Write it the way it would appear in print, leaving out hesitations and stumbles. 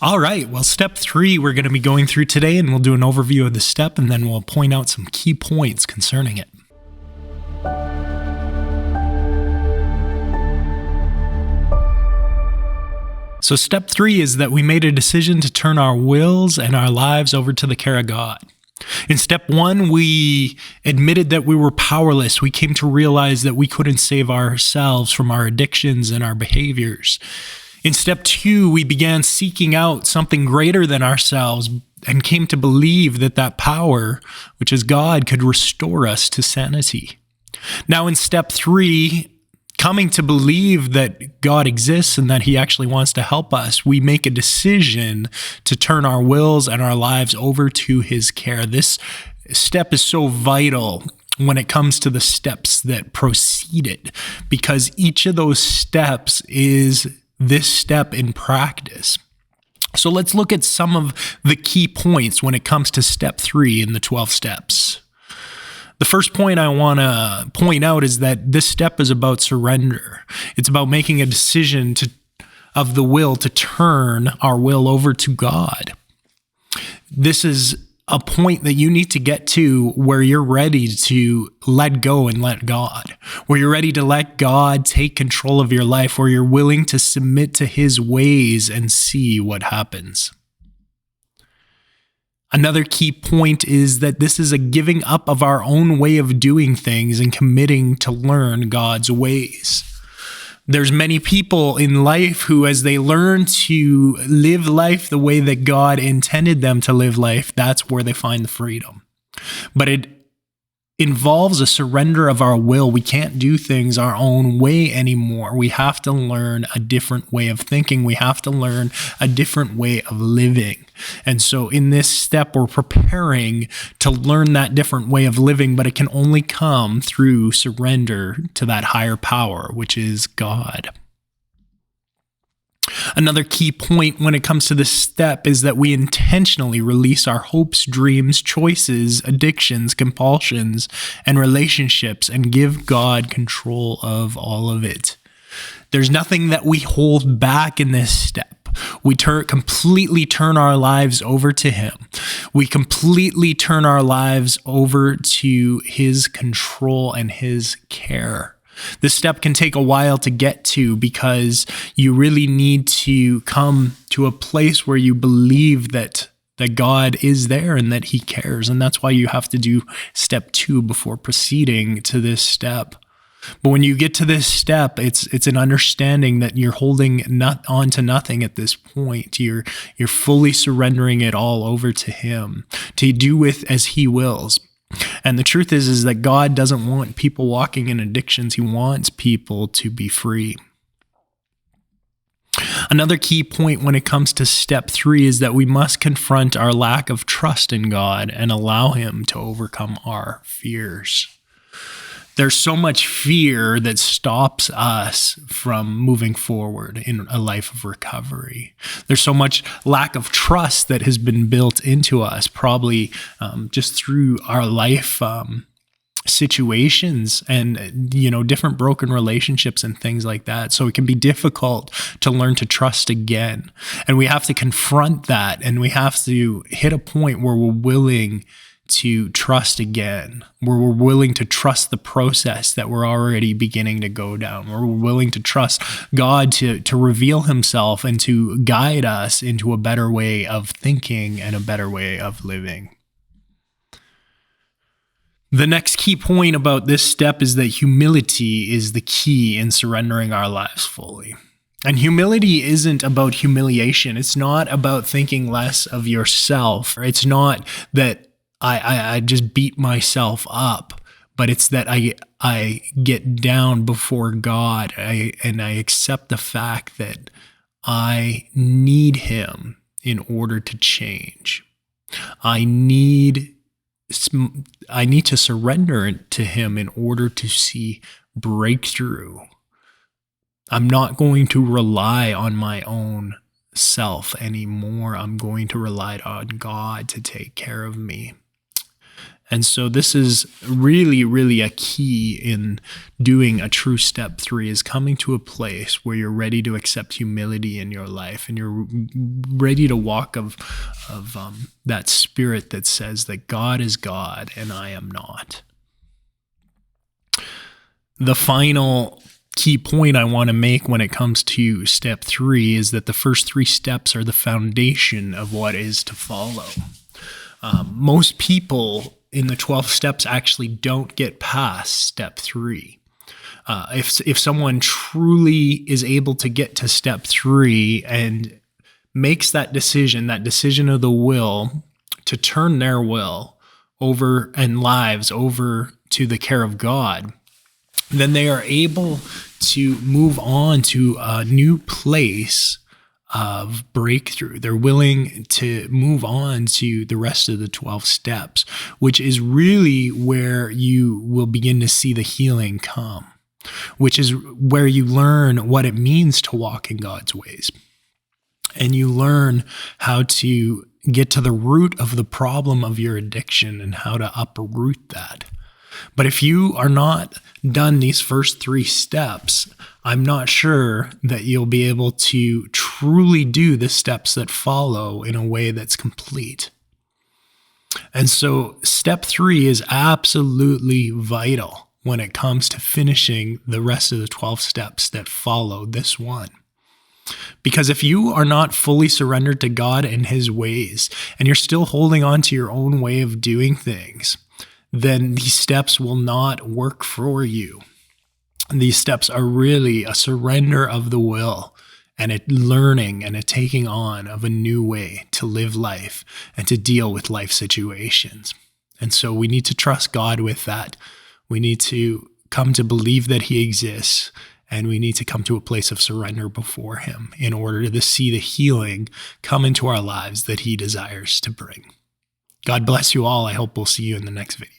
All right, well, step 3 we're going to be going through today, and we'll do an overview of the step, and then we'll point out some key points concerning it. So step 3 is that we made a decision to turn our wills and our lives over to the care of God. In step 1, we admitted that we were powerless. We came to realize that we couldn't save ourselves from our addictions and our behaviors. In step 2, we began seeking out something greater than ourselves and came to believe that that power, which is God, could restore us to sanity. Now in step 3, coming to believe that God exists and that he actually wants to help us, we make a decision to turn our wills and our lives over to his care. This step is so vital when it comes to the steps that precede it, because each of those steps is this step in practice. So let's look at some of the key points when it comes to step 3 in the 12 steps. The first point I want to point out is that this step is about surrender. It's about making a decision of the will to turn our will over to God. This is a point that you need to get to where you're ready to let go and let God, where you're ready to let God take control of your life, where you're willing to submit to his ways and see what happens. Another key point is that this is a giving up of our own way of doing things and committing to learn God's ways. There's many people in life who, as they learn to live life the way that God intended them to live life, that's where they find the freedom. But it involves a surrender of our will. We can't do things our own way anymore. We have to learn a different way of thinking. We have to learn a different way of living. And so in this step, we're preparing to learn that different way of living, but it can only come through surrender to that higher power, which is God. Another key point when it comes to this step is that we intentionally release our hopes, dreams, choices, addictions, compulsions, and relationships and give God control of all of it. There's nothing that we hold back in this step. We completely turn our lives over to him. We completely turn our lives over to his control and his care. This step can take a while to get to because you really need to come to a place where you believe that God is there and that he cares. And that's why you have to do step 2 before proceeding to this step. But when you get to this step, it's an understanding that you're holding on to nothing at this point. You're fully surrendering it all over to him to do with as he wills. And the truth is that God doesn't want people walking in addictions. He wants people to be free. Another key point when it comes to step 3 is that we must confront our lack of trust in God and allow him to overcome our fears. There's so much fear that stops us from moving forward in a life of recovery. There's so much lack of trust that has been built into us, probably just through our life situations and, different broken relationships and things like that. So it can be difficult to learn to trust again. And we have to confront that, and we have to hit a point where we're willing to trust again, where we're willing to trust the process that we're already beginning to go down, where we're willing to trust God to reveal himself and to guide us into a better way of thinking and a better way of living. The next key point about this step is that humility is the key in surrendering our lives fully. And humility isn't about humiliation. It's not about thinking less of yourself. It's not that I just beat myself up, but it's that I get down before God and I accept the fact that I need him in order to change. I need to surrender to him in order to see breakthrough. I'm not going to rely on my own self anymore. I'm going to rely on God to take care of me. And so this is really, really a key in doing a true step 3, is coming to a place where you're ready to accept humility in your life, and you're ready to walk of that spirit that says that God is God and I am not. The final key point I want to make when it comes to step 3 is that the first 3 steps are the foundation of what is to follow. Most people in the 12 steps actually don't get past step 3. If someone truly is able to get to step 3 and makes that decision of the will to turn their will over and lives over to the care of God, then they are able to move on to a new place of breakthrough. They're willing to move on to the rest of the 12 steps, which is really where you will begin to see the healing come, which is where you learn what it means to walk in God's ways. And you learn how to get to the root of the problem of your addiction and how to uproot that. But if you are not done these first 3 steps, I'm not sure that you'll be able to truly do the steps that follow in a way that's complete. And so step 3 is absolutely vital when it comes to finishing the rest of the 12 steps that follow this one. Because if you are not fully surrendered to God and his ways, and you're still holding on to your own way of doing things, then these steps will not work for you. These steps are really a surrender of the will and a learning and a taking on of a new way to live life and to deal with life situations. And so we need to trust God with that. We need to come to believe that he exists, and we need to come to a place of surrender before him in order to see the healing come into our lives that he desires to bring. God bless you all. I hope we'll see you in the next video.